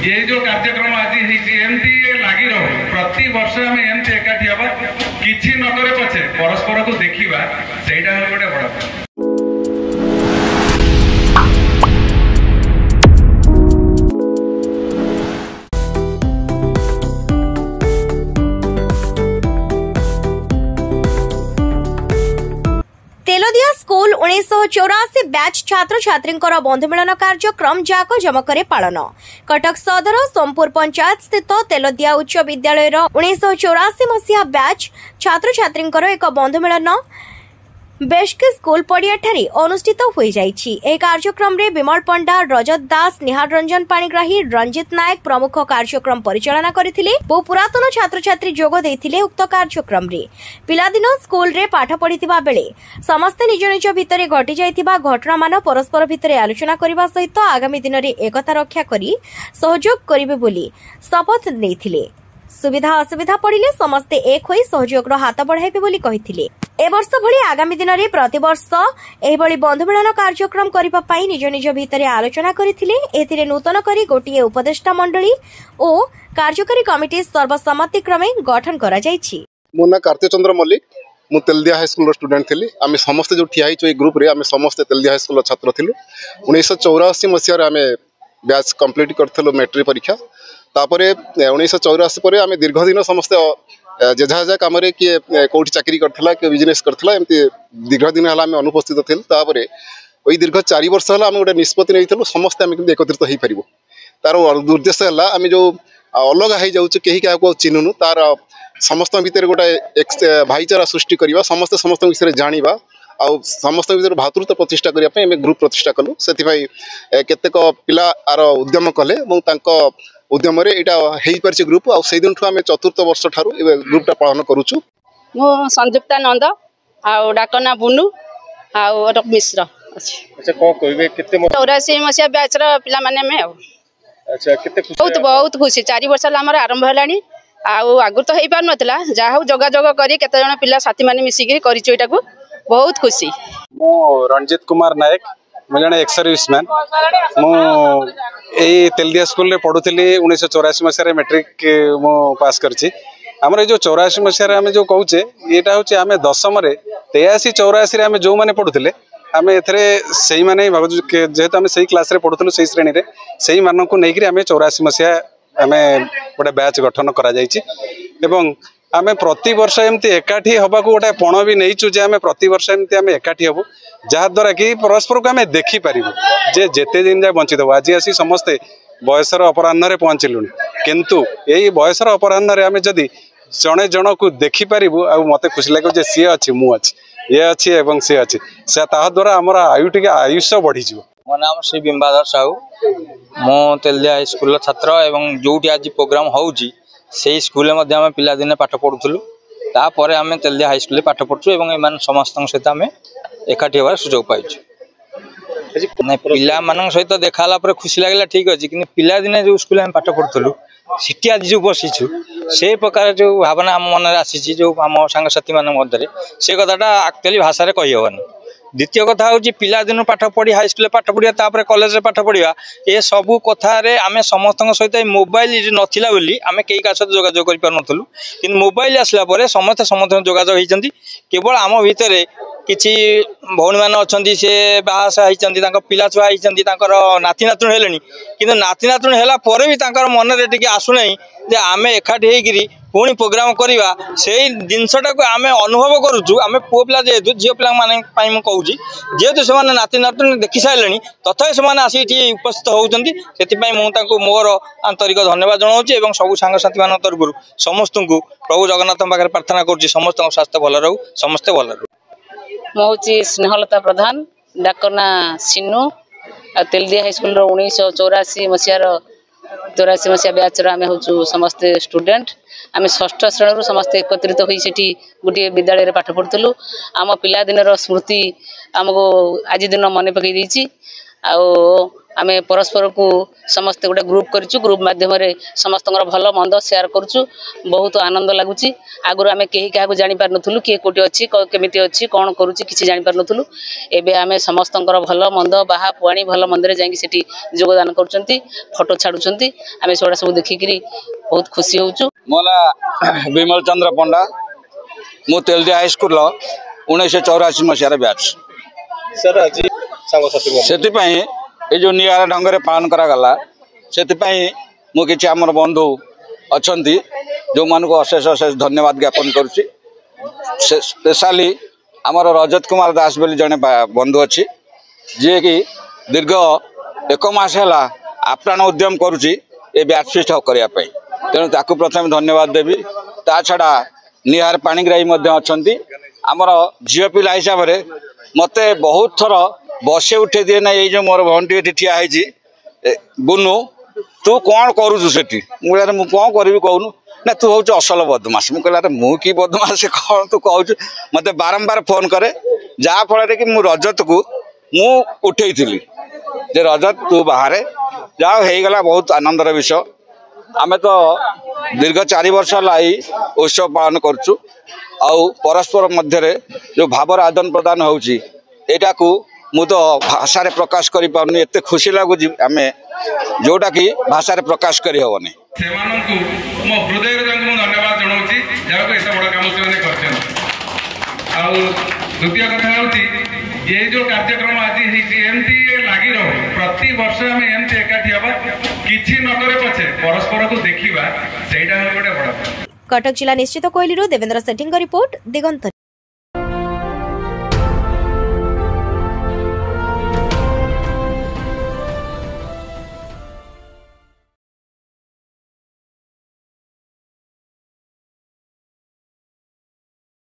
ये जो कार्यक्रम आज एमती लगी रहो प्रति वर्ष आम एमती एकाठी हवा किसी नक पछे परस्पर को देखा से गोटे बड़ तेलोदिया स्कूल 1984 बैच छात्र छात्री बंधुमिलन कार्यक्रम जाक जमकरे पालन कटक सदर सोमपुर पंचायत स्थित तेलोदिया उच्च विद्यालय 1984 मसीहा बैच छात्र छात्री एक बंधुमिलन बेस्क स्कूल पड़िया अनुष्ठित हो कार्यक्रम रे विमल पंडा रजत दास निहार रंजन पाणिग्राही रंजित नायक प्रमुख कार्यक्रम परिचालना करथिले बहु पुरातन छात्र छात्री जोग देथिले उक्त कार्यक्रम रे पिलादिन स्कूल रे पाठ पढ़िथिबा बेले समस्त निज निज भितरे घटी जाइथिबा घटना मान परस्पर भितरे आलोचना करबा सहित आगामी दिन रे एकता रक्षा करी सहयोग करिवे बोली शपथ नेथिले सुविधा असुविधा पड़िले समस्ते एक होई सहयोगର हाथ बढ़ाइबे बोली कहिथिले ए वर्ष भली आगामी दिन रे प्रतिवर्ष एही भली बंधुमिलन कार्यक्रम करिबा पई निज निज भितरे आलोचना करिथिले एथिरे नूतन करी गोटिए उपदेष्टा मंडली ओ कार्यकारी कमिटी सर्वसम्मति क्रमे गठन करा जायछि। मो ना कार्तिक चंद्र मल्लिक मु तेलदिया हाई स्कूल स्टूडेंट थिली आमे समस्त जो ठिया हिचो ए ग्रुप रे आमे समस्त तेलदिया हाई स्कूल छात्र थिलु 1984 मसिया रे आमे बैच कंप्लीट करथलो मैट्रिक परीक्षा तापरे 1984 पर आम दीर्घ दिन समस्त जेझा जेझा कम किए कौटी चाकरी करथिला कि बिजनेस करथिला एमती दीर्घ दिन है आम अनुपस्थित थिल तापरे ओई दीर्घ 4 वर्ष है आम गोटे निष्पत्ति नहीं समस्ते आम एकत्रित हो पार तार उद्देश्य है आम जो अलग हो जाऊँ कहीं क्या चिन्हनु तार समस्त भितर गोटे भाईचारा सृष्टि करवा समस्ते समस्त विषय जाना आउ समस्त भर भातृत्व प्रतिष्ठा करने ग्रुप प्रतिष्ठा कलु से केतेक पिला आर उद्यम कले उद्यम यहाँ ग्रुप आई दिन आम चतुर्थ वर्ष ठारू ग्रुपटा पालन करुचु। मो संयुक्ता नंद आउ डाकना बुनु आउ मिश्र अच्छा को कहबे केते 84 मसिया बैच रो पिला माने में अच्छा केते खुशी बहुत खुशी 4 वर्ष हमर आरंभ हलानी आउ आगु तो हेई पार नथला जा हौ जोगाजोग करी केते जण पिला साथी माने मिसी के करिचो एटा को बहुत खुशी। मो रंजित कुमार नायक मु जने एक्स सर्विसमैन मु ए तेलदिया स्कूल रे पढुथली 1984 मसिया मैट्रिक मु पास करछि। हमर जो 84 मसिया आमे जो कहूचे एटा होचे आमे दशम रे 83 84 रे आमे जो माने पढुथले आमे एथरे सेही माने जेहेतु आमे सेही क्लास रे पढुथलु सेही श्रेणी रे सेही मानन को नेकरी आमे 84 मसिया आमे गोटे बैच गठन करा जायछि एवं आमे प्रति वर्ष एमती एकाठी हवा को गोटे पण भी नहींचु जे आमे प्रति वर्ष एमती आमे एकाठी हबु जहा द्वारा कि परस्पर को आमे देखि पारिबु जे जेते दिन जाय बंचित हो आज आसी समस्ते बयसर अपराह्न रे पहुंचलुनी किंतु एई बयसर अपराह्न रे आमे जदी जणे जण को देखि पारिबु आ मते खुशी लागो जे सी अछि मु अछि ये अछि एवं से अछि से ता द्वारा हमर आयुष्य बढ़ी जिवो। मो नाम श्री बिंबाधर साहू मो तेलदिया हाई स्कूल छात्र एवं जोटी आज प्रोग्राम होउची से स्कूल में पिला दिने पाठ पढ़ुलु तापर आम तेलदिया हाई स्कूल पाठ पढ़ु एवं समस्त सहित आम एकाठी हबार सुजोग पाइछु। पिला मान सहित देखा खुशी लगे ठीक अच्छे कि पिला दिने जो स्कूल पाठ पढ़ुलु सीटी आज जो बसीचु से प्रकार जो भावना आम मन आसी जो आम सांगसाथी मान मध्य से कथाटा एक्चुअली भाषा में कहीहबनी। द्वितीय कथा हूँ पिला दिन पाठ पढ़ी हाई स्कूल पाठ पढ़ा कॉलेज पाठ पढ़ा ये सबू कथार आम समस्त सहित मोबाइल नाला बोली आम कई का सहित जोगाजोग कर पार नथुलु कि मोबाइल आसला समस्त समस्त जोगाजोग होती केवल आम भितर किसी भौणी मान अच्छा सी बाहासा होती पिला छुआ होती नाती नातुण हेले कि नाती नातुण है भी मन में आसुना जे आम एकाठी होकर पुणी प्रोग्राम करवा से जिनसटा को आम अनुभव करुचु आम पुओ पिला जेहेतु झील पाई कहूँ जेहेतु से नाती नातुण देखी सारे तथापि से आसिक उपस्थित होती से मोर आंतरिक धन्यवाद जनाऊँ सबू सांगसाथी मान तरफ समस्त को प्रभु जगन्नाथ पाखे प्रार्थना करुँच समस्त स्वास्थ्य भल रहू समस्ते भल रहू। मो स्नेहलता प्रधान डाकना सिनु तेलदिया हाई स्कूल 1984 मसीहार 84 मसीहा बैच आम हूँ समस्ते स्टूडेंट आम षष्ठ श्रेणी समस्ते एकत्रित होती गोटे विद्यालय पाठ पढ़ुलु आम पिला दिन स्मृति आमको आज दिन मन पकई आमे परस्पर को समस्त गोटे ग्रुप करूँ ग्रुप माध्यम समस्त भल मंद सेयार करूँ बहुत आनंद लगुच आगुरी आम कहीं क्या जापर नुँ किए कौटी अच्छी केमी अच्छी कौन करुच्ची किसी जापर नुँ एवं आम समस्त भल मंद बाहा पुआणी भल मंदिर जाकि योगदान कर फोटो छाड़ुंट आम से सब देखिकी बहुत खुशी होचु। मो ना विमल चंद्र पंडा मु तेलदिया हाईस्कूल 1984 मसीहार बैच से ये जो निआरा ढंग से पालन करागला से मुझे आमर बंधु अच्छा जो मान को अशेष अशेष धन्यवाद ज्ञापन करुच्ची स्पेशली आमर रजत कुमार दास बोली जड़े बंधु अच्छी जी कि दीर्घ 1 मास है आप्राण उद्यम करुच्ची ये बैच फिस्ट करने तेणु ताकू प्रथम धन्यवाद देवी ता छड़ा निहार पाणीग्राही अच्छा आमर झील पिला हिसाब से मत बहुत थर बसे उठे दिए ना ये जो मोर भंटी ये ठिया है बुनू तू कौन करुचु से मुझे कौन करी कहूनु ना तू हूँ असल बदमाश मुझे मुझे बदमाश कौन तू कहूँ मत बारंबार फोन करे जहाँफल कि रजत को मु उठे जे रजत तू बाहर जहाँ होगला बहुत आनंदर विषय आमे तो दीर्घ 4 वर्ष लाई उत्सव पालन करचु आउ परस्पर मध्य जो भावर आदान प्रदान होची एटा को मु तो भाषा प्रकाश करि पाउनी एते खुशी लागुची आमे जोटा कि भाषा प्रकाश करि होबनी सेमानंकु मो हृदय रंग धन्यवाद जणाउची जाको एते बड़ काम से करछन आउ द्वितीय कथा होती ये जो कार्यक्रम आज एमती लगी रहो प्रति वर्ष आम एमती एकाठी हवा किछि न करे पछे परस्पर को देखिबा सेटा गोटे बड़ कटक जिला निश्चित कोइलीरू देवेंद्र सेठीଙ୍କ रिपोर्ट दिगंत।